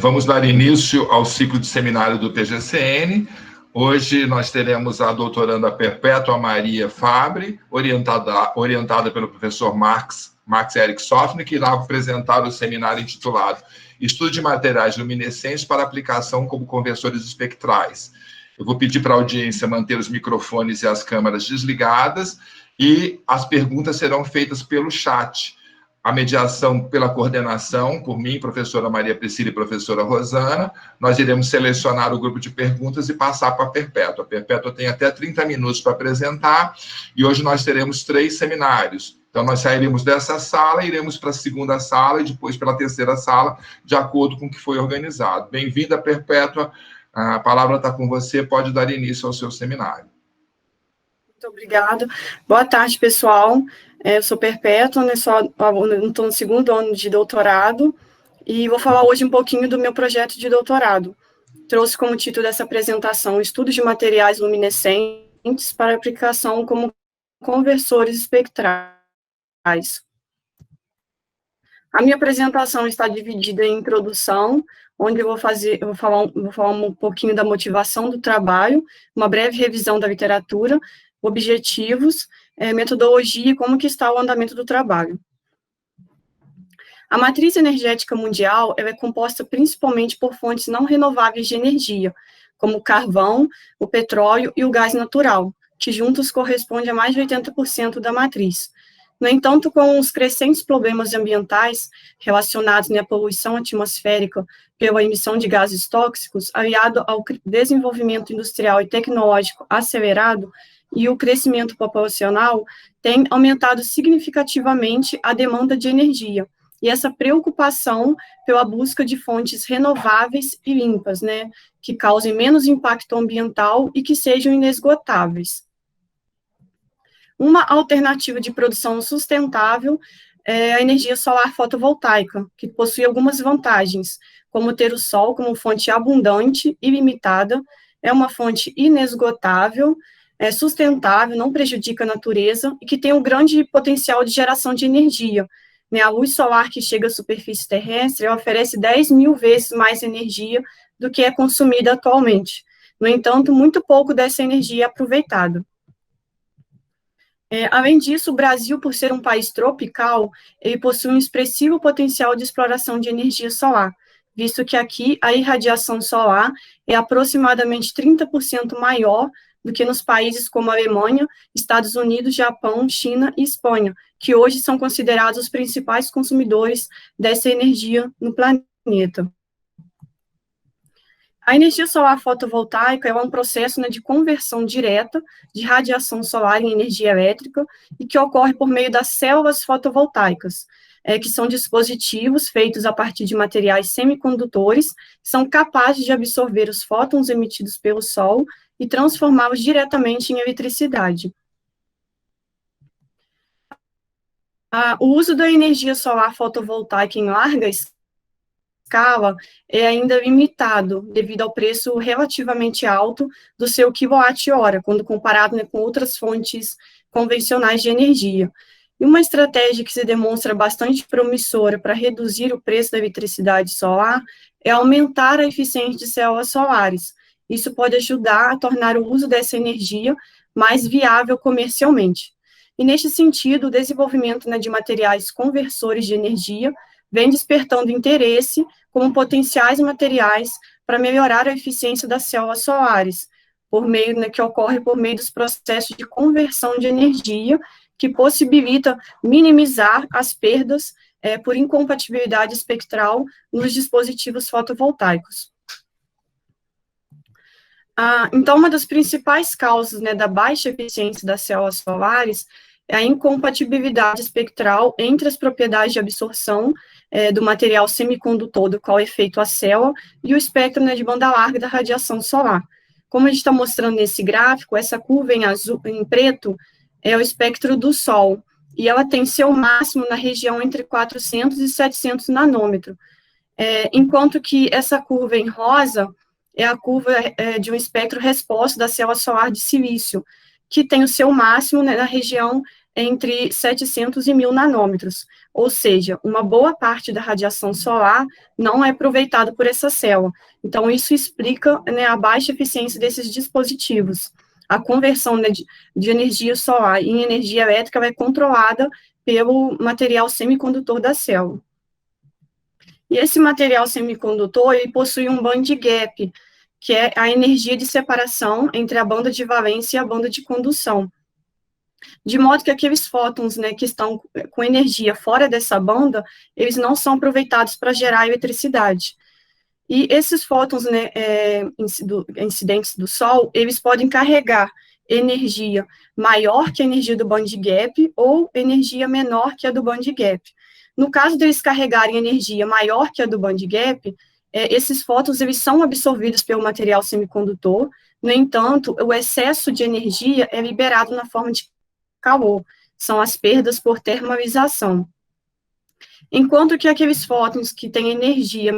Vamos dar início ao ciclo de seminário do TGCN. Hoje nós teremos a doutoranda Perpétua Maria Fabre, orientada pelo professor Max Eric Sofner, que irá apresentar o seminário intitulado Estudo de Materiais Luminescentes para Aplicação como Conversores Espectrais. Eu vou pedir para a audiência manter os microfones e as câmeras desligadas e as perguntas serão feitas pelo chat. A mediação pela coordenação, por mim, professora Maria Priscila e professora Rosana. Nós iremos selecionar o grupo de perguntas e passar para a Perpétua. A Perpétua tem até 30 minutos para apresentar, e hoje nós teremos 3 seminários. Então, nós sairemos dessa sala, iremos para a segunda sala e depois pela terceira sala, de acordo com o que foi organizado. Bem-vinda, Perpétua. A palavra está com você, pode dar início ao seu seminário. Muito obrigada. Boa tarde, pessoal. Eu sou Perpétua, estou no segundo ano de doutorado e vou falar hoje um pouquinho do meu projeto de doutorado. Trouxe como título dessa apresentação Estudos de Materiais Luminescentes para Aplicação como Conversores Espectrais. A minha apresentação está dividida em introdução, onde eu vou falar um pouquinho da motivação do trabalho, uma breve revisão da literatura, objetivos, metodologia e como que está o andamento do trabalho. A matriz energética mundial ela é composta principalmente por fontes não renováveis de energia, como o carvão, o petróleo e o gás natural, que juntos correspondem a mais de 80% da matriz. No entanto, com os crescentes problemas ambientais relacionados à poluição atmosférica pela emissão de gases tóxicos, aliado ao desenvolvimento industrial e tecnológico acelerado, e o crescimento populacional tem aumentado significativamente a demanda de energia, e essa preocupação pela busca de fontes renováveis e limpas, que causem menos impacto ambiental e que sejam inesgotáveis. Uma alternativa de produção sustentável é a energia solar fotovoltaica, que possui algumas vantagens, como ter o sol como fonte abundante e limitada, é uma fonte inesgotável, é sustentável, não prejudica a natureza e que tem um grande potencial de geração de energia. A luz solar que chega à superfície terrestre oferece 10.000 vezes mais energia do que é consumida atualmente. No entanto, muito pouco dessa energia é aproveitada. Além disso, o Brasil, por ser um país tropical, ele possui um expressivo potencial de exploração de energia solar, visto que aqui a irradiação solar é aproximadamente 30% maior do que nos países como Alemanha, Estados Unidos, Japão, China e Espanha, que hoje são considerados os principais consumidores dessa energia no planeta. A energia solar fotovoltaica é um processo de conversão direta de radiação solar em energia elétrica e que ocorre por meio das células fotovoltaicas, que são dispositivos feitos a partir de materiais semicondutores, que são capazes de absorver os fótons emitidos pelo Sol e transformá-los diretamente em eletricidade. O uso da energia solar fotovoltaica em larga escala é ainda limitado, devido ao preço relativamente alto do seu quilowatt-hora, quando comparado com outras fontes convencionais de energia. E uma estratégia que se demonstra bastante promissora para reduzir o preço da eletricidade solar é aumentar a eficiência de células solares. Isso pode ajudar a tornar o uso dessa energia mais viável comercialmente. E, neste sentido, o desenvolvimento de materiais conversores de energia vem despertando interesse como potenciais materiais para melhorar a eficiência das células solares, que ocorre por meio dos processos de conversão de energia, que possibilita minimizar as perdas por incompatibilidade espectral nos dispositivos fotovoltaicos. Então, uma das principais causas da baixa eficiência das células solares é a incompatibilidade espectral entre as propriedades de absorção do material semicondutor, do qual é feito a célula, e o espectro de banda larga da radiação solar. Como a gente está mostrando nesse gráfico, essa curva em preto é o espectro do Sol, e ela tem seu máximo na região entre 400 e 700 nanômetros, enquanto que essa curva em rosa é a curva de um espectro resposta da célula solar de silício, que tem o seu máximo, né, na região entre 700 e 1000 nanômetros, ou seja, uma boa parte da radiação solar não é aproveitada por essa célula. Então, isso explica, né, a baixa eficiência desses dispositivos. A conversão, né, de energia solar em energia elétrica é controlada pelo material semicondutor da célula. E esse material semicondutor, ele possui um band gap, que é a energia de separação entre a banda de valência e a banda de condução. De modo que aqueles fótons, né, que estão com energia fora dessa banda, eles não são aproveitados para gerar eletricidade. E esses fótons, né, incidentes do Sol, eles podem carregar energia maior que a energia do band gap ou energia menor que a do band gap. No caso deles carregarem energia maior que a do band gap, esses fótons eles são absorvidos pelo material semicondutor. No entanto, o excesso de energia é liberado na forma de calor, são as perdas por termalização. Enquanto que aqueles fótons que têm energia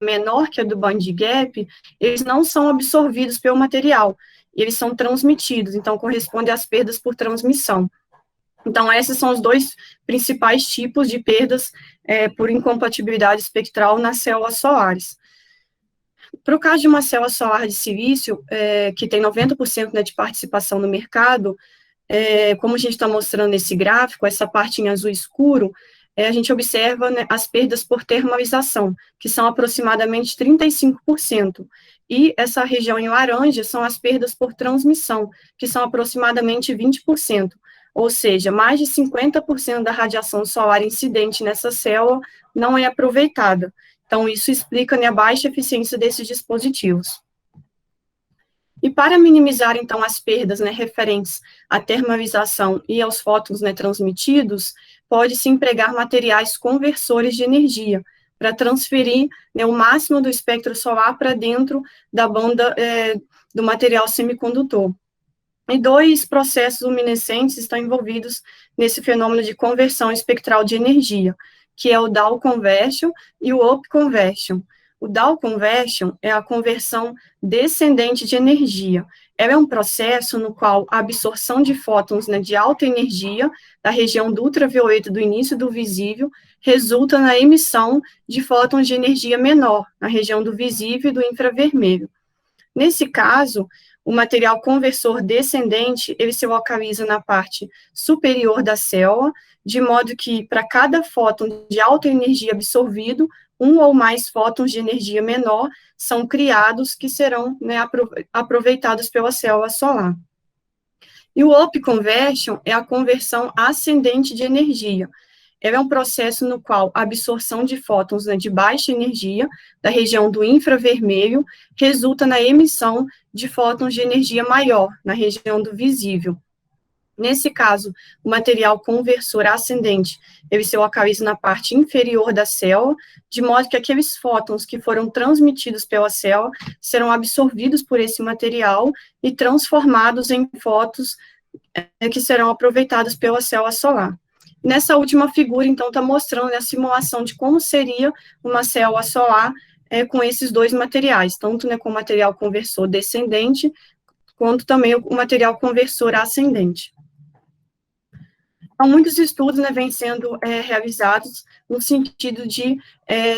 menor que a do band gap, eles não são absorvidos pelo material, eles são transmitidos, então corresponde às perdas por transmissão. Então, esses são os dois principais tipos de perdas por incompatibilidade espectral nas células solares. Para o caso de uma célula solar de silício, que tem 90%, né, de participação no mercado, como a gente está mostrando nesse gráfico, essa parte em azul escuro, a gente observa, né, as perdas por termalização, que são aproximadamente 35%, e essa região em laranja são as perdas por transmissão, que são aproximadamente 20%, ou seja, mais de 50% da radiação solar incidente nessa célula não é aproveitada. Então, isso explica, né, a baixa eficiência desses dispositivos. E para minimizar, então, as perdas, né, referentes à termalização e aos fótons, né, transmitidos, pode-se empregar materiais conversores de energia, para transferir, né, o máximo do espectro solar para dentro da banda do material semicondutor. E dois processos luminescentes estão envolvidos nesse fenômeno de conversão espectral de energia, que é o Down conversion e o Up conversion. O Down conversion é a conversão descendente de energia. Ela é um processo no qual a absorção de fótons, né, de alta energia da região do ultravioleta do início do visível resulta na emissão de fótons de energia menor na região do visível e do infravermelho. Nesse caso, o material conversor descendente, ele se localiza na parte superior da célula, de modo que, para cada fóton de alta energia absorvido, um ou mais fótons de energia menor são criados, que serão, né, aproveitados pela célula solar. E o Up conversion é a conversão ascendente de energia. Ela é um processo no qual a absorção de fótons, né, de baixa energia, da região do infravermelho, resulta na emissão de fótons de energia maior, na região do visível. Nesse caso, o material conversor ascendente, ele se localiza na parte inferior da célula, de modo que aqueles fótons que foram transmitidos pela célula serão absorvidos por esse material e transformados em fótons que serão aproveitados pela célula solar. Nessa última figura, então, está mostrando a simulação de como seria uma célula solar com esses dois materiais, tanto, né, com o material conversor descendente, quanto também o material conversor ascendente. Então, muitos estudos, né, vêm sendo realizados no sentido de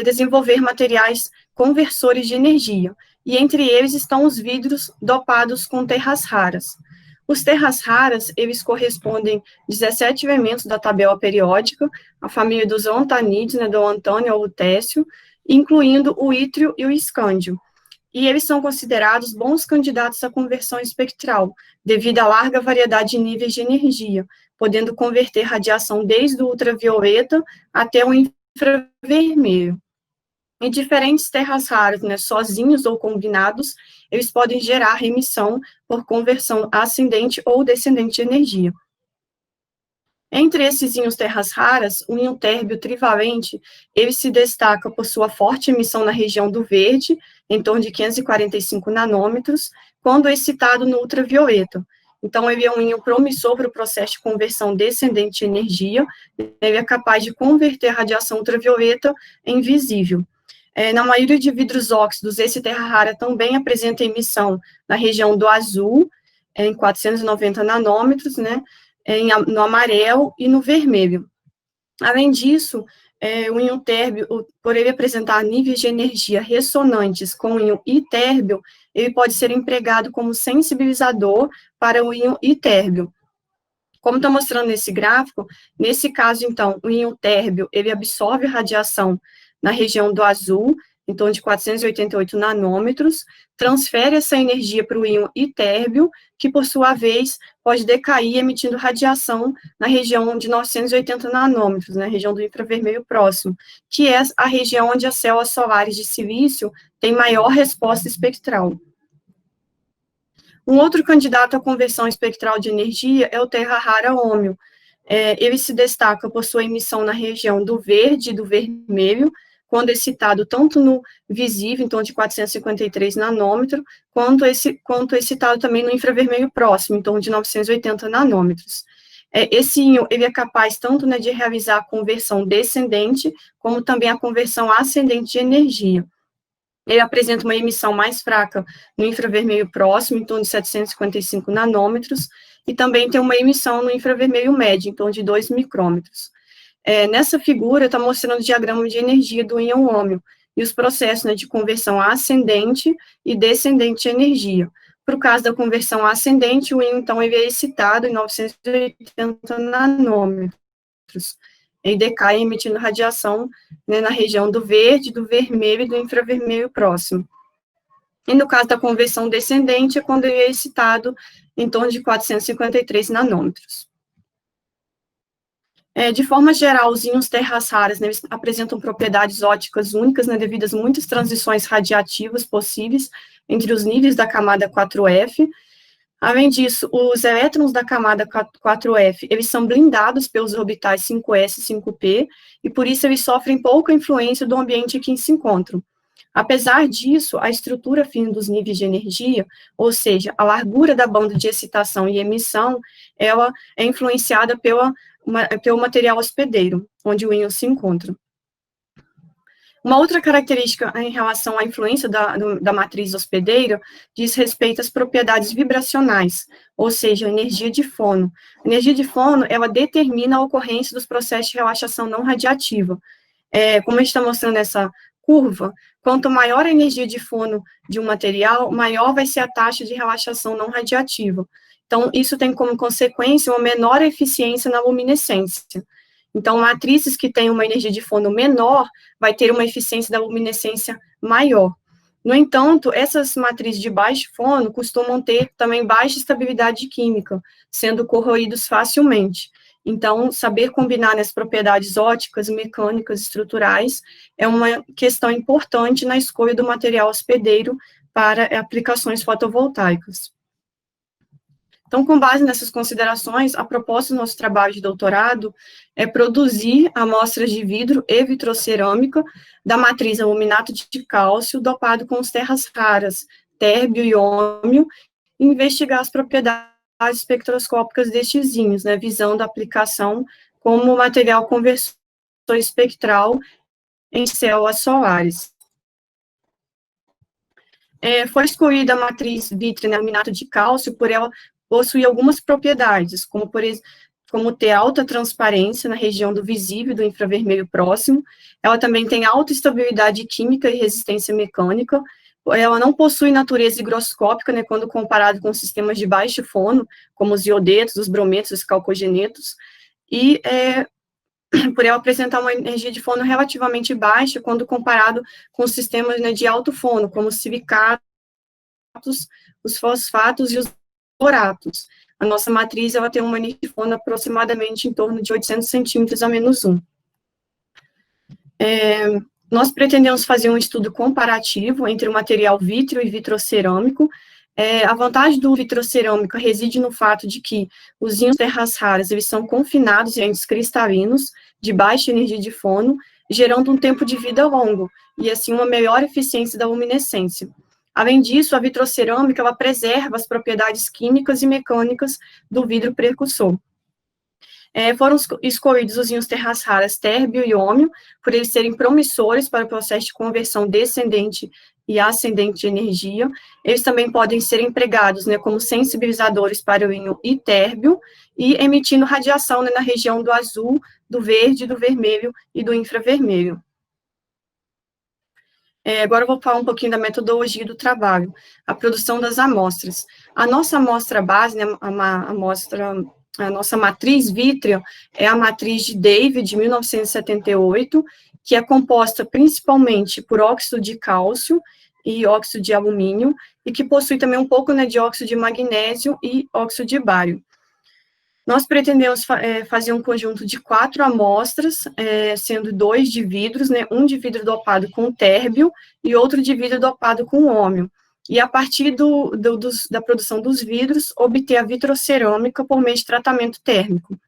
desenvolver materiais conversores de energia, e entre eles estão os vidros dopados com terras raras. Os terras raras, eles correspondem a 17 elementos da tabela periódica, a família dos lantanídeos, né, do lantânio ao lutécio, incluindo o ítrio e o escândio. E eles são considerados bons candidatos à conversão espectral, devido à larga variedade de níveis de energia, podendo converter radiação desde o ultravioleta até o infravermelho. Em diferentes terras raras, né, sozinhos ou combinados, eles podem gerar emissão por conversão ascendente ou descendente de energia. Entre esses íons terras raras, o íon térbio trivalente, ele se destaca por sua forte emissão na região do verde, em torno de 545 nanômetros, quando excitado no ultravioleta. Então, ele é um íon promissor para o processo de conversão descendente de energia, ele é capaz de converter a radiação ultravioleta em visível. Na maioria de vidros óxidos, esse terra rara também apresenta emissão na região do azul, em 490 nanômetros, né, no amarelo e no vermelho. Além disso, o íon térbio, por ele apresentar níveis de energia ressonantes com o íon itérbio, ele pode ser empregado como sensibilizador para o íon itérbio. Como está mostrando nesse gráfico, nesse caso, então, o íon térbio, ele absorve a radiação na região do azul, em torno de 488 nanômetros, transfere essa energia para o íon itérbio, que, por sua vez, pode decair emitindo radiação na região de 980 nanômetros, na região do infravermelho próximo, que é a região onde as células solares de silício têm maior resposta espectral. Um outro candidato à conversão espectral de energia é o terra rara ômio. Ele se destaca por sua emissão na região do verde e do vermelho, quando excitado tanto no visível, em torno de 453 nanômetros, quanto excitado também no infravermelho próximo, em torno de 980 nanômetros. Esse íon, ele é capaz tanto, né, de realizar a conversão descendente, como também a conversão ascendente de energia. Ele apresenta uma emissão mais fraca no infravermelho próximo, em torno de 755 nanômetros, e também tem uma emissão no infravermelho médio, em torno de 2 micrômetros. Nessa figura, está mostrando o diagrama de energia do íon ômio, e os processos, né, de conversão ascendente e descendente de energia. Para o caso da conversão ascendente, o íon, então, ele é excitado em 980 nanômetros, e decai emitindo radiação, né, na região do verde, do vermelho e do infravermelho próximo. E no caso da conversão descendente, é quando ele é excitado em torno de 453 nanômetros. De forma geral, os íons terras raras, né, eles apresentam propriedades ópticas únicas, né, devido às muitas transições radiativas possíveis entre os níveis da camada 4F. Além disso, os elétrons da camada 4F, eles são blindados pelos orbitais 5s e 5p, e por isso eles sofrem pouca influência do ambiente em que se encontram. Apesar disso, a estrutura fina dos níveis de energia, ou seja, a largura da banda de excitação e emissão, ela é influenciada pelo material hospedeiro, onde o íon se encontra. Uma outra característica em relação à influência da matriz hospedeira diz respeito às propriedades vibracionais, ou seja, a energia de fono. A energia de fono, ela determina a ocorrência dos processos de relaxação não radiativa. Como a gente está mostrando nessa curva, quanto maior a energia de fono de um material, maior vai ser a taxa de relaxação não radiativa. Então, isso tem como consequência uma menor eficiência na luminescência. Então, matrizes que têm uma energia de fono menor vai ter uma eficiência da luminescência maior. No entanto, essas matrizes de baixo fono costumam ter também baixa estabilidade química, sendo corroídos facilmente. Então, saber combinar as propriedades ópticas, mecânicas, estruturais é uma questão importante na escolha do material hospedeiro para aplicações fotovoltaicas. Então, com base nessas considerações, a proposta do nosso trabalho de doutorado é produzir amostras de vidro e vitrocerâmica da matriz aluminato de cálcio dopado com as terras raras, térbio e ômio, e investigar as propriedades espectroscópicas destes íons, né, visando a aplicação como material conversor espectral em células solares. Foi escolhida a matriz vítreo aluminato de cálcio por ela possui algumas propriedades, como ter alta transparência na região do visível e do infravermelho próximo. Ela também tem alta estabilidade química e resistência mecânica. Ela não possui natureza higroscópica, né, quando comparado com sistemas de baixo fono, como os iodetos, os brometos, os calcogenetos, e por ela apresentar uma energia de fono relativamente baixa, quando comparado com os sistemas, né, de alto fono, como os silicatos, os fosfatos e os boratos. A nossa matriz, ela tem uma energia de fono aproximadamente em torno de 800 centímetros a menos 1. Nós pretendemos fazer um estudo comparativo entre o material vítreo e vitrocerâmico. A vantagem do vitrocerâmico reside no fato de que os íons terras raras, eles são confinados em entes cristalinos de baixa energia de fono, gerando um tempo de vida longo, e assim uma melhor eficiência da luminescência. Além disso, a vitrocerâmica, ela preserva as propriedades químicas e mecânicas do vidro precursor. Foram escolhidos os íons terras raras térbio e ômio, por eles serem promissores para o processo de conversão descendente e ascendente de energia. Eles também podem ser empregados, né, como sensibilizadores para o íon térbio e emitindo radiação, né, na região do azul, do verde, do vermelho e do infravermelho. Agora eu vou falar um pouquinho da metodologia do trabalho, a produção das amostras. A nossa amostra base, né, a nossa matriz vítrea é a matriz de Davy, de 1978, que é composta principalmente por óxido de cálcio e óxido de alumínio, e que possui também um pouco, né, de óxido de magnésio e óxido de bário. Nós pretendemos fazer um conjunto de 4 amostras, sendo 2 de vidros, né, um de vidro dopado com térbio e outro de vidro dopado com ômio. E a partir da produção dos vidros, obter a vitrocerâmica por meio de tratamento térmico.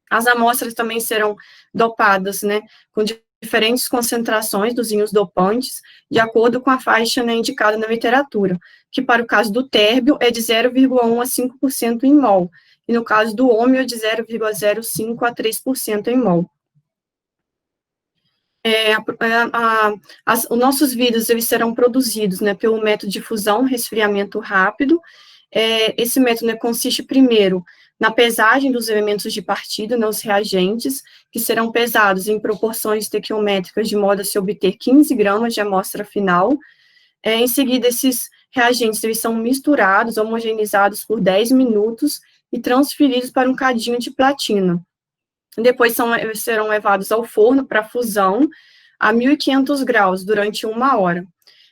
As amostras também serão dopadas, né, com diferentes concentrações dos íons dopantes, de acordo com a faixa, né, indicada na literatura, que para o caso do térbio é de 0,1 a 5% em mol, e no caso do ômio é de 0,05 a 3% em mol. Os nossos vidros, eles serão produzidos, né, pelo método de fusão, resfriamento rápido. Esse método, né, consiste primeiro na pesagem dos elementos de partida, né, os reagentes, que serão pesados em proporções estequiométricas de modo a se obter 15 gramas de amostra final. Em seguida, esses reagentes, eles são misturados, homogeneizados por 10 minutos e transferidos para um cadinho de platina. Depois serão levados ao forno para fusão a 1.500 graus durante 1 hora.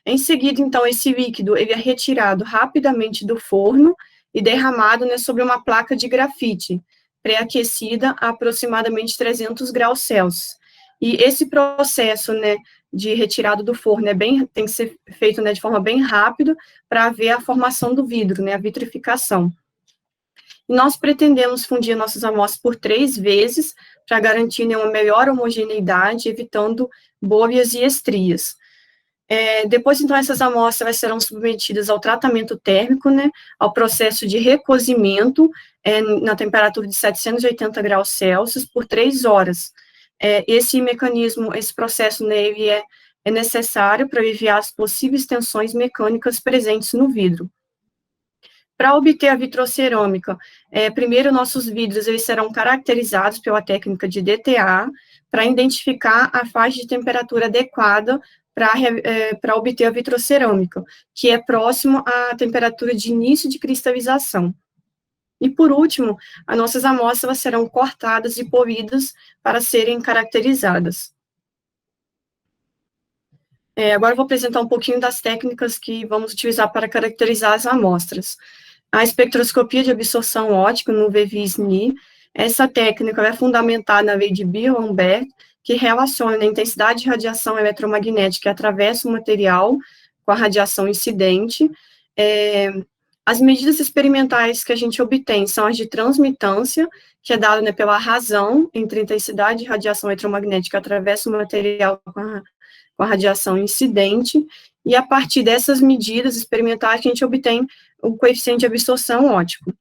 Em seguida, então, esse líquido ele é retirado rapidamente do forno e derramado, né, sobre uma placa de grafite, pré-aquecida a aproximadamente 300 graus Celsius. E esse processo, né, de retirada do forno tem que ser feito, né, de forma bem rápida para haver a formação do vidro, né, a vitrificação. E nós pretendemos fundir nossas amostras por 3 vezes para garantir, né, uma melhor homogeneidade, evitando bolhas e estrias. Depois, então, essas amostras serão submetidas ao tratamento térmico, né, ao processo de recozimento, na temperatura de 780 graus Celsius, por 3 horas. Esse mecanismo, esse processo, né, ele é necessário para aliviar as possíveis tensões mecânicas presentes no vidro. Para obter a vitrocerâmica, primeiro nossos vidros eles serão caracterizados pela técnica de DTA, para identificar a faixa de temperatura adequada para obter a vitrocerâmica, que é próximo à temperatura de início de cristalização. E, por último, as nossas amostras serão cortadas e polidas para serem caracterizadas. Agora eu vou apresentar um pouquinho das técnicas que vamos utilizar para caracterizar as amostras. A espectroscopia de absorção óptica no UV-Vis-Ni, essa técnica é fundamentada na lei de Beer-Lambert, que relaciona a intensidade de radiação eletromagnética que atravessa o material com a radiação incidente. As medidas experimentais que a gente obtém são as de transmitância, que é dada, né, pela razão entre a intensidade de radiação eletromagnética que atravessa o material com a radiação incidente, e a partir dessas medidas experimentais que a gente obtém o coeficiente de absorção óptico.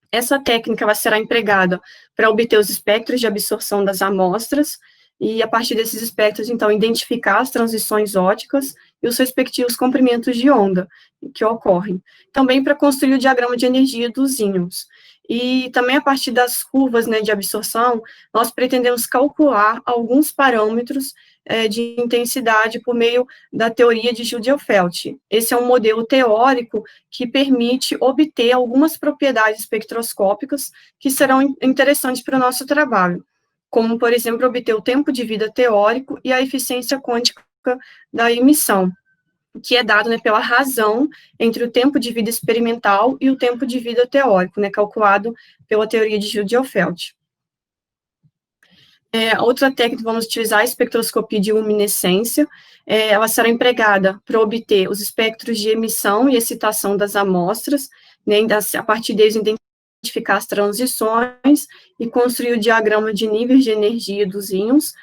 Essa técnica ela será empregada para obter os espectros de absorção das amostras, e a partir desses espectros, então, identificar as transições ópticas e os respectivos comprimentos de onda que ocorrem. Também para construir o diagrama de energia dos íons. E também a partir das curvas, né, de absorção, nós pretendemos calcular alguns parâmetros de intensidade por meio da teoria de Julia-Felt. Esse é um modelo teórico que permite obter algumas propriedades espectroscópicas que serão interessantes para o nosso trabalho, como, por exemplo, obter o tempo de vida teórico e a eficiência quântica da emissão, que é dado, né, pela razão entre o tempo de vida experimental e o tempo de vida teórico, né, calculado pela teoria de Julia-Felt. Outra técnica que vamos utilizar é a espectroscopia de luminescência. Ela será empregada para obter os espectros de emissão e excitação das amostras, né, a partir deles identificar as transições e construir o diagrama de níveis de energia dos íons.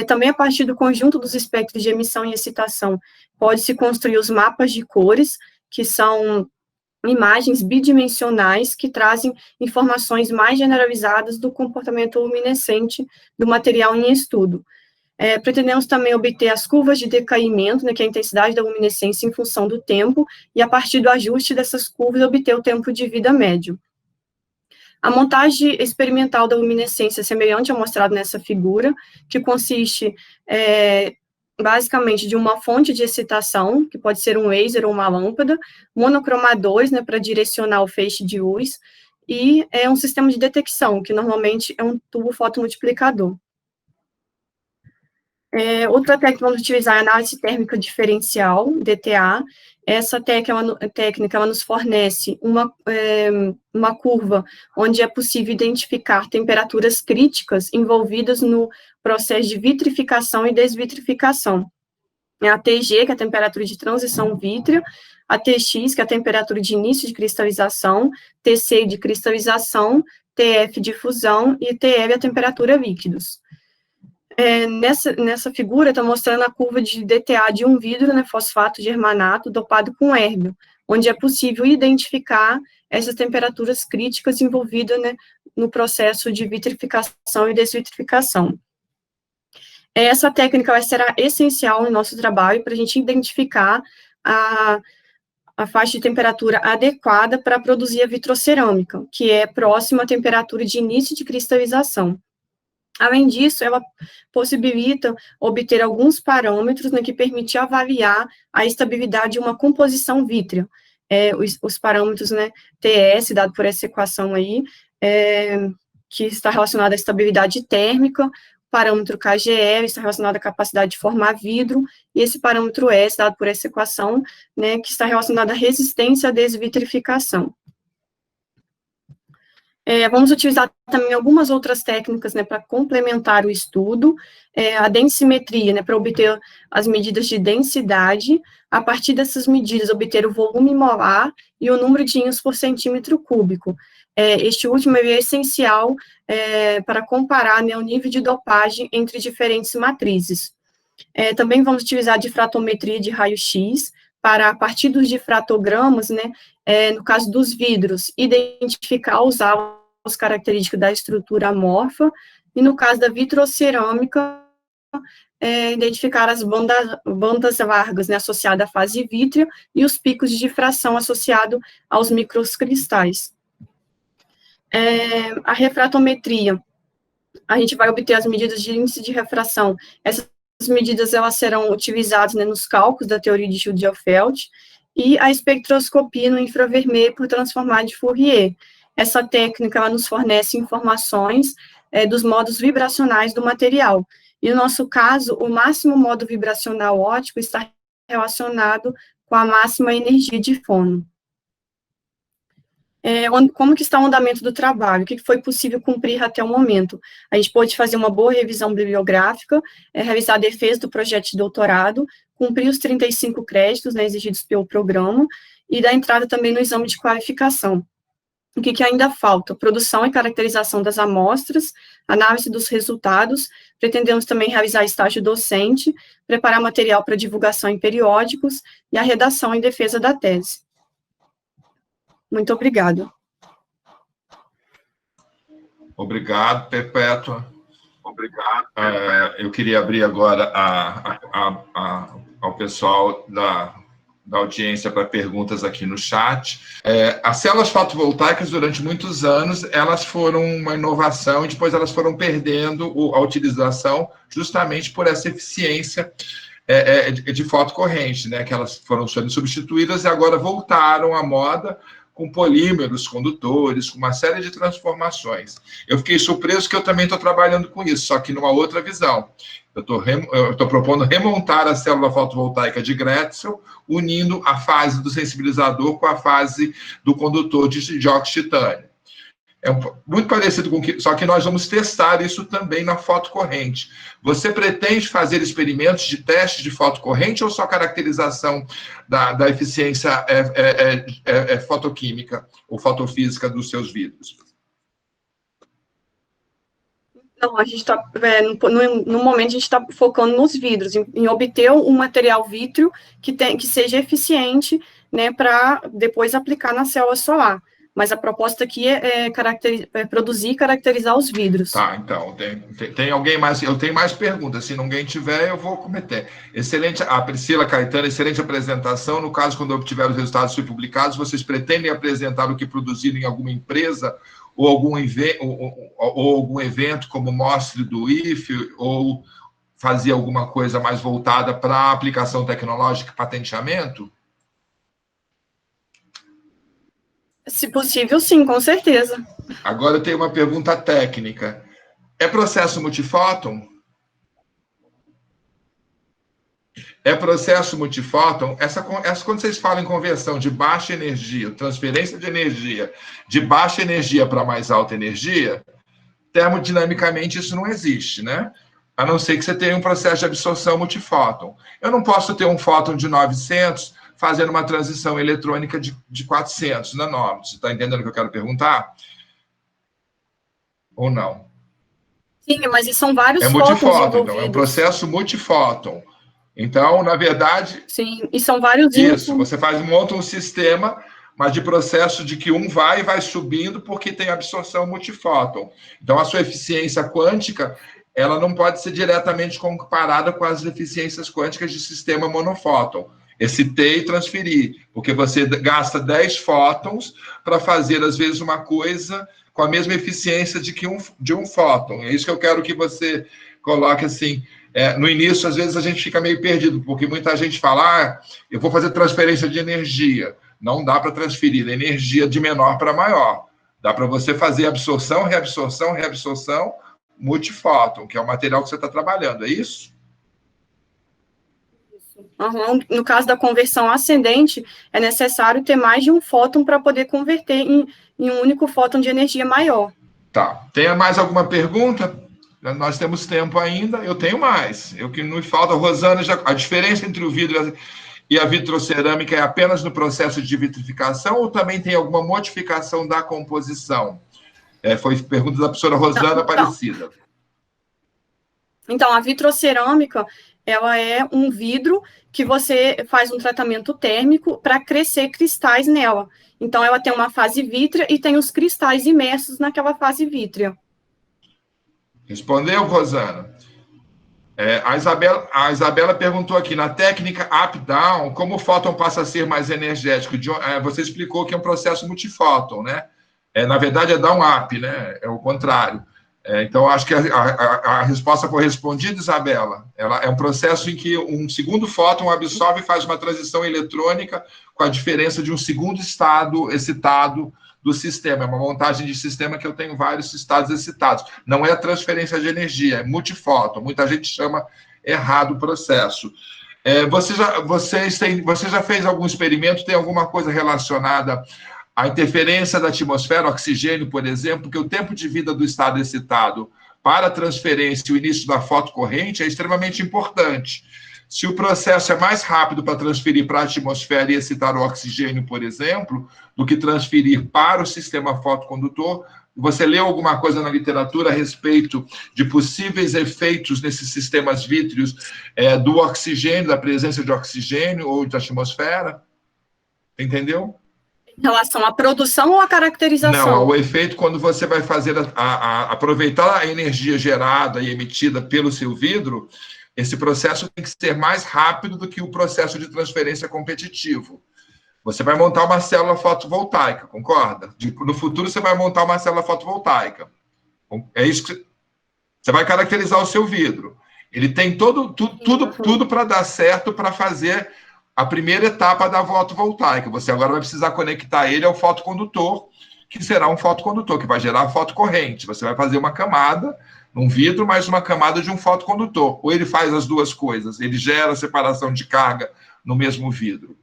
Também a partir do conjunto dos espectros de emissão e excitação, pode-se construir os mapas de cores, que são imagens bidimensionais que trazem informações mais generalizadas do comportamento luminescente do material em estudo. Pretendemos também obter as curvas de decaimento, né, que é a intensidade da luminescência em função do tempo, e a partir do ajuste dessas curvas, obter o tempo de vida médio. A montagem experimental da luminescência é semelhante ao mostrado nessa figura, que consiste, basicamente, de uma fonte de excitação, que pode ser um laser ou uma lâmpada, monocromadores, né, para direcionar o feixe de luz, e um sistema de detecção, que normalmente é um tubo fotomultiplicador. Outra técnica que vamos utilizar é a análise térmica diferencial, DTA. Essa técnica ela nos fornece uma curva onde é possível identificar temperaturas críticas envolvidas no processo de vitrificação e desvitrificação. A TG, que é a temperatura de transição vítrea, a TX, que é a temperatura de início de cristalização, TC de cristalização, TF de fusão e TL, a temperatura líquidos. Nessa figura, está mostrando a curva de DTA de um vidro, né, fosfato germanato, dopado com hérbio, onde é possível identificar essas temperaturas críticas envolvidas, né, no processo de vitrificação e desvitrificação. Essa técnica será essencial no nosso trabalho para a gente identificar a faixa de temperatura adequada para produzir a vitrocerâmica, que é próxima à temperatura de início de cristalização. Além disso, ela possibilita obter alguns parâmetros, né, que permitem avaliar a estabilidade de uma composição vítrea. Os parâmetros, né, TS, dado por essa equação aí, que está relacionado à estabilidade térmica, o parâmetro KGL está relacionado à capacidade de formar vidro, e esse parâmetro S, dado por essa equação, né, que está relacionado à resistência à desvitrificação. Vamos utilizar também algumas outras técnicas, né, para complementar o estudo, a densimetria, né, para obter as medidas de densidade, a partir dessas medidas, obter o volume molar e o número de íons por centímetro cúbico. Este último é essencial para comparar, né, o nível de dopagem entre diferentes matrizes. Também vamos utilizar a difratometria de raio-x, para, a partir dos difratogramas, né, no caso dos vidros, identificar os características da estrutura amorfa, e no caso da vitrocerâmica, identificar as bandas largas, né, associadas à fase vítrea, e os picos de difração associados aos microcristais. A refratometria, a gente vai obter as medidas de índice de refração. Essas medidas elas serão utilizadas, né, nos cálculos da teoria de Julia-Felt, e a espectroscopia no infravermelho por transformar de Fourier. Essa técnica ela nos fornece informações dos modos vibracionais do material. E no nosso caso, o máximo modo vibracional óptico está relacionado com a máxima energia de fono. Como que está o andamento do trabalho? O que foi possível cumprir até o momento? A gente pôde fazer uma boa revisão bibliográfica, realizar a defesa do projeto de doutorado, cumprir os 35 créditos, né, exigidos pelo programa, e dar entrada também no exame de qualificação. O que ainda falta? Produção e caracterização das amostras, análise dos resultados, pretendemos também realizar estágio docente, preparar material para divulgação em periódicos, e a redação e defesa da tese. Muito obrigada. Obrigado, Perpétua. Obrigado. Eu queria abrir agora ao pessoal da audiência para perguntas aqui no chat. As células fotovoltaicas, durante muitos anos, elas foram uma inovação e depois elas foram perdendo a utilização justamente por essa eficiência de fotocorrente, né? Que elas foram sendo substituídas e agora voltaram à moda, com polímeros, condutores, com uma série de transformações. Eu fiquei surpreso que eu também estou trabalhando com isso, só que numa outra visão. Eu estou propondo remontar a célula fotovoltaica de Grätzel, unindo a fase do sensibilizador com a fase do condutor de dióxido de titânio. Muito parecido com só que nós vamos testar isso também na fotocorrente. Você pretende fazer experimentos de teste de fotocorrente ou só caracterização da eficiência fotoquímica ou fotofísica dos seus vidros? Não, a gente está, no momento, a gente está focando nos vidros, em obter um material vítreo que seja eficiente né, para depois aplicar na célula solar. Mas a proposta aqui é produzir e caracterizar os vidros. Tá, então, tem alguém mais? Eu tenho mais perguntas. Se ninguém tiver, eu vou cometer. Excelente, a Priscila Caetano, excelente apresentação. No caso, quando eu obtiver os resultados publicados, vocês pretendem apresentar o que produziram em alguma empresa ou algum evento como Mostre do IFE, ou fazer alguma coisa mais voltada para a aplicação tecnológica e patenteamento? Se possível, sim, com certeza. Agora eu tenho uma pergunta técnica. É processo multifóton? É processo multifóton? Quando vocês falam em conversão de baixa energia, transferência de energia de baixa energia para mais alta energia, termodinamicamente isso não existe, né? A não ser que você tenha um processo de absorção multifóton. Eu não posso ter um fóton de 900 fazendo uma transição eletrônica de 400 nanômetros. Você está entendendo o que eu quero perguntar? Ou não? Sim, mas são vários fótons multifóton, então, é um processo multifóton. Então, na verdade... Sim, e são vários... Isso, você monta um sistema, mas de processo de que um vai subindo porque tem absorção multifóton. Então, a sua eficiência quântica, ela não pode ser diretamente comparada com as eficiências quânticas de sistema monofóton. Exciter e transferir, porque você gasta 10 fótons para fazer, às vezes, uma coisa com a mesma eficiência de um fóton. É isso que eu quero que você coloque assim. No início, às vezes, a gente fica meio perdido, porque muita gente fala, eu vou fazer transferência de energia. Não dá para transferir energia de menor para maior. Dá para você fazer absorção, reabsorção, reabsorção, multifóton, que é o material que você está trabalhando, é isso? Uhum. No caso da conversão ascendente, é necessário ter mais de um fóton para poder converter em um único fóton de energia maior. Tá. Tem mais alguma pergunta? Nós temos tempo ainda. Eu tenho mais. O que não falta, Rosana, a diferença entre o vidro e a vitrocerâmica é apenas no processo de vitrificação ou também tem alguma modificação da composição? Foi pergunta da professora Rosana Aparecida. Então, a vitrocerâmica, ela é um vidro que você faz um tratamento térmico para crescer cristais nela. Então, ela tem uma fase vítrea e tem os cristais imersos naquela fase vítrea. Respondeu, Rosana? A Isabela perguntou aqui, na técnica up-down, como o fóton passa a ser mais energético? Você explicou que é um processo multifóton, né? Na verdade, é down-up, né? É o contrário. Então, acho que a resposta foi respondida, Isabela. Ela é um processo em que um segundo fóton absorve e faz uma transição eletrônica com a diferença de um segundo estado excitado do sistema. É uma montagem de sistema que eu tenho vários estados excitados. Não é transferência de energia, é multifóton. Muita gente chama errado o processo. Você já fez algum experimento? Tem alguma coisa relacionada à interferência da atmosfera, oxigênio, por exemplo? Porque o tempo de vida do estado excitado para a transferência e o início da fotocorrente é extremamente importante. Se o processo é mais rápido para transferir para a atmosfera e excitar o oxigênio, por exemplo, do que transferir para o sistema fotocondutor, você leu alguma coisa na literatura a respeito de possíveis efeitos nesses sistemas vítreos do oxigênio, da presença de oxigênio ou de atmosfera? Entendeu? Em relação à produção ou à caracterização? Não, o efeito quando você vai fazer aproveitar a energia gerada e emitida pelo seu vidro. Esse processo tem que ser mais rápido do que o processo de transferência competitivo. Você vai montar uma célula fotovoltaica, concorda? No futuro, você vai montar uma célula fotovoltaica. É isso que você vai caracterizar o seu vidro. Ele tem tudo para dar certo para fazer a primeira etapa da fotovoltaica. Você agora vai precisar conectar ele ao fotocondutor, que será um fotocondutor, que vai gerar fotocorrente. Você vai fazer uma camada num vidro, mais uma camada de um fotocondutor. Ou ele faz as duas coisas, ele gera separação de carga no mesmo vidro.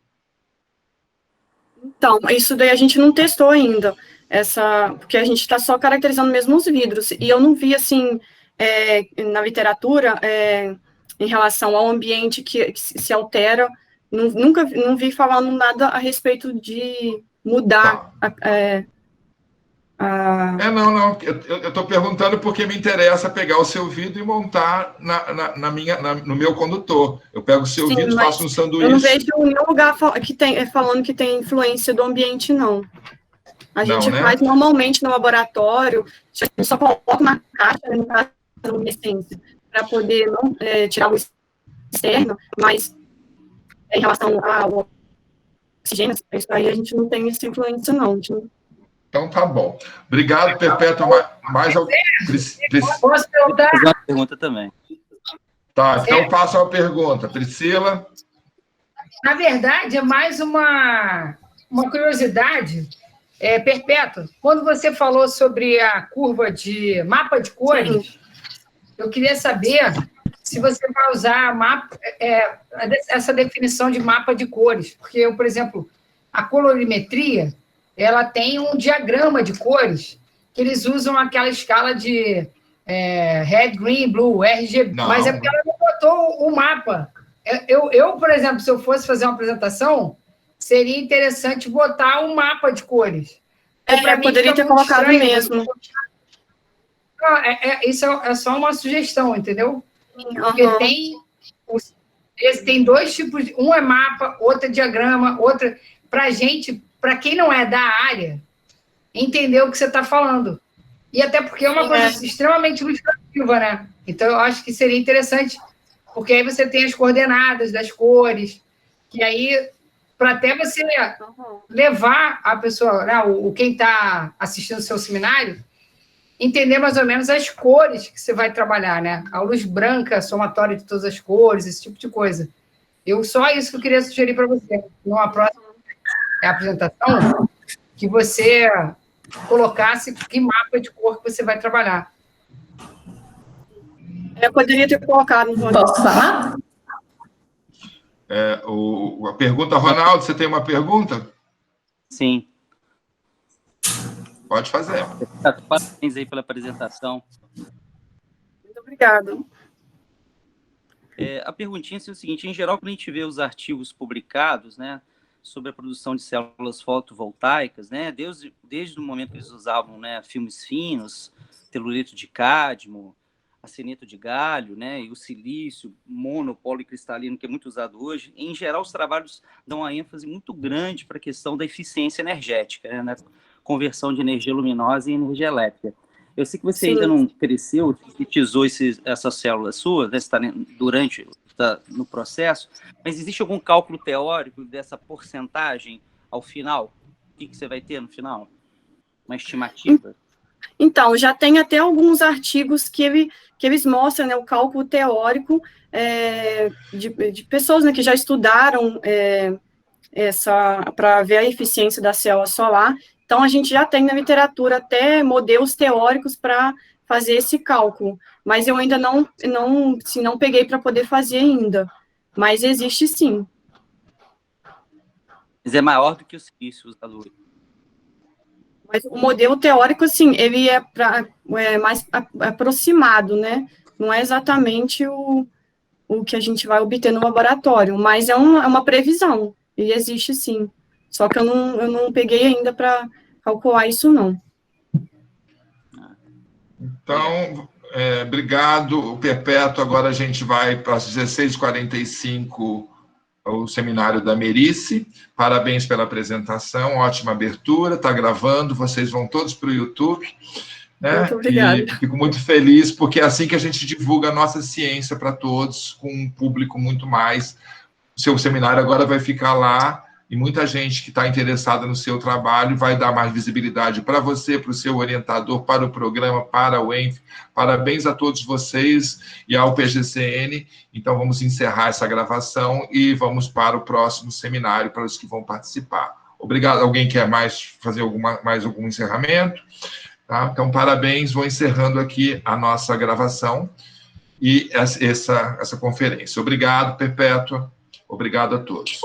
Então, isso daí a gente não testou ainda, porque a gente está só caracterizando mesmo os vidros, e eu não vi, assim, na literatura, em relação ao ambiente que se altera, não vi falando nada a respeito de mudar Não, eu estou perguntando porque me interessa pegar o seu vidro e montar no meu condutor. Eu pego o seu vidro, faço um sanduíche. Eu não vejo nenhum lugar falando que tem influência do ambiente, não. A gente faz normalmente no laboratório, a gente só coloca uma caixa no luminescência para poder não tirar o externo, mas em relação ao oxigênio, isso aí a gente não tem essa influência, não. Então, tá bom. Obrigado, Perpétua. Mais algum? Posso perguntar? Fazer uma pergunta também. Tá, então faça uma pergunta. Priscila? Na verdade, é mais uma curiosidade. Perpétua, quando você falou sobre a curva de mapa de cores, eu queria saber se você vai usar essa definição de mapa de cores, porque, por exemplo, a colorimetria, ela tem um diagrama de cores, que eles usam aquela escala de red, green, blue, RGB, mas é porque ela não botou o mapa. Eu, por exemplo, se eu fosse fazer uma apresentação, seria interessante botar um mapa de cores. Poderia ter colocado mesmo. Isso é só uma sugestão, entendeu? Porque tem dois tipos, um é mapa, outro é diagrama, outra... Para quem não é da área, entender o que você está falando. E até porque é uma coisa extremamente ilustrativa, né? Então, eu acho que seria interessante, porque aí você tem as coordenadas das cores, que aí, para até você levar a pessoa, né, quem está assistindo o seu seminário, entender mais ou menos as cores que você vai trabalhar, né? A luz branca, somatória de todas as cores, esse tipo de coisa. Só isso que eu queria sugerir para você, numa próxima apresentação, que você colocasse que mapa de cor que você vai trabalhar. Eu poderia ter colocado. Posso falar? A pergunta, Ronaldo, você tem uma pergunta? Sim. Pode fazer. Parabéns aí pela apresentação. Muito obrigada. A perguntinha é o seguinte: em geral, quando a gente vê os artigos publicados, né, sobre a produção de células fotovoltaicas, né, desde o momento que eles usavam, né, filmes finos, telurito de cádmio, arseneto de galho, né, e o silício monopolicristalino, que é muito usado hoje, em geral, os trabalhos dão uma ênfase muito grande para a questão da eficiência energética, né, na conversão de energia luminosa em energia elétrica. Eu sei que você ainda não cresceu, sintetizou essas células suas, né, está no processo, mas existe algum cálculo teórico dessa porcentagem ao final? O que você vai ter no final? Uma estimativa? Então, já tem até alguns artigos que eles mostram, né, o cálculo teórico de pessoas, né, que já estudaram para ver a eficiência da célula solar. Então, a gente já tem na literatura até modelos teóricos para fazer esse cálculo, mas eu ainda não peguei para poder fazer ainda, mas existe sim. Mas é maior do que o silício usado hoje. Mas o modelo teórico, assim, ele é mais aproximado, né? Não é exatamente o que a gente vai obter no laboratório, mas é uma previsão, e existe sim. Só que eu não peguei ainda para calcular isso, não. Então, obrigado, Perpétua. Agora a gente vai para as 16h45, o seminário da Merice. Parabéns pela apresentação, ótima abertura, está gravando, vocês vão todos para o YouTube. Né? Muito obrigada. E fico muito feliz, porque é assim que a gente divulga a nossa ciência para todos, com um público muito mais. O seu seminário agora vai ficar lá, e muita gente que está interessada no seu trabalho vai dar mais visibilidade para você, para o seu orientador, para o programa, para o ENF. Parabéns a todos vocês e ao PGCN. Então, vamos encerrar essa gravação e vamos para o próximo seminário, para os que vão participar. Obrigado. Alguém quer fazer mais algum encerramento? Tá? Então, parabéns. Vou encerrando aqui a nossa gravação e essa conferência. Obrigado, Perpétua. Obrigado a todos.